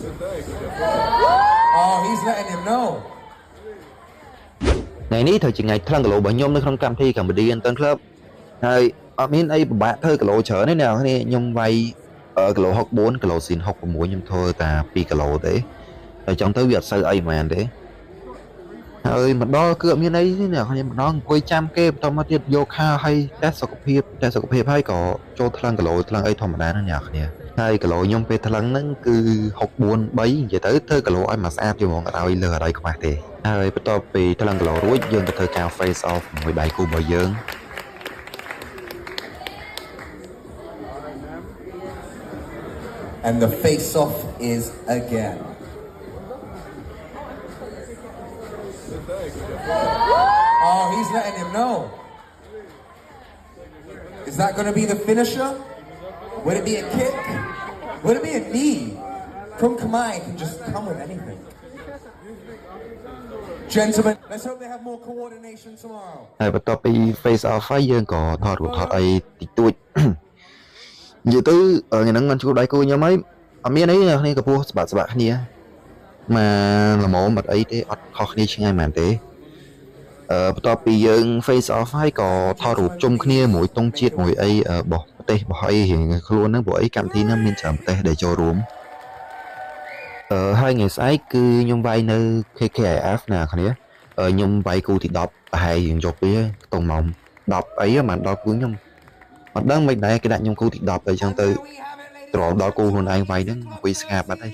Oh, he's letting him know. ថ្ងៃនេះត្រូវជាថ្ងៃថ្លឹងគីឡូរបស់ខ្ញុំនៅក្នុងកម្មវិធីកម្ពុជាAnton Club ហើយអត់មានអីពិបាកធ្វើគីឡូច្រើនទេអ្នកនរគ្នាខ្ញុំវាយគីឡូ64គីឡូស៊ីន66ខ្ញុំធ្វើតែ2គីឡូទេហើយចង់ទៅវាអត់សូវអីមែនទេហើយម្ដងគឺអត់មានអីទេអ្នកនរគ្នាម្ដងអង្គុយចាំគេបន្តមកទៀតយកខាឲ្យតេស្តសុខភាពហើយក៏ចូលថ្លឹងគីឡូថ្លឹងអីធម្មតាណាអ្នកនរគ្នាហើយគីឡូខ្ញុំពេលថ្លឹងហ្នឹងគឺ64 3និយាយទៅធ្វើគីឡូឲ្យមកស្អាតជាហ្មងអត់ឲ្យលើអត់ឲ្យខ្វះទេហើយបន្ទាប់ពីថ្លឹងគីឡូរួចយើងទៅធ្វើការ face off ជាមួយដៃគូរបស់យើង And the face-off is again. Oh, he's letting him know. Is that going to be the finisher? Would it be a kick? Would it be a knee? Kung Kamai can just come with anything. Gentlemen, let's hope they have more coordination tomorrow. ហើយបន្ទាប់ពី face off ហើយយើងក៏ថតរូបថតអីតិចតួច និយាយទៅថ្ងៃហ្នឹងមិនជួបដៃគូខ្ញុំហើយអត់មានអីគ្នាក៏ពោះស្បាក់គ្នាមកល្មមអត់អីទេអត់ខុសគ្នាឆ្ងាយមែនទេបន្ទាប់ពីយើង face off ហើយក៏ថតរូបជុំគ្នាមួយតុងជាតិមួយអីបោះប្រទេសបោះអីរៀងខ្លួនហ្នឹងព្រោះអីកម្មវិធីហ្នឹងមានច្រើនប្រទេសដែលចូលរួមហើយថ្ងៃស្អែកគឺខ្ញុំវាយនៅ KKIF ណាគ្នាខ្ញុំវាយគូទី10ប្រហែលយើងយកពីខ្ទង់ម៉ោង10អីមិនដល់គូខ្ញុំ អត់ដឹងមិនដែរគេដាក់ខ្ញុំគូទី10ទៅអញ្ចឹងទៅត្រង់ដល់គូខ្លួនឯងវាយហ្នឹងអង្គុយស្ងាត់បាត់ហើយ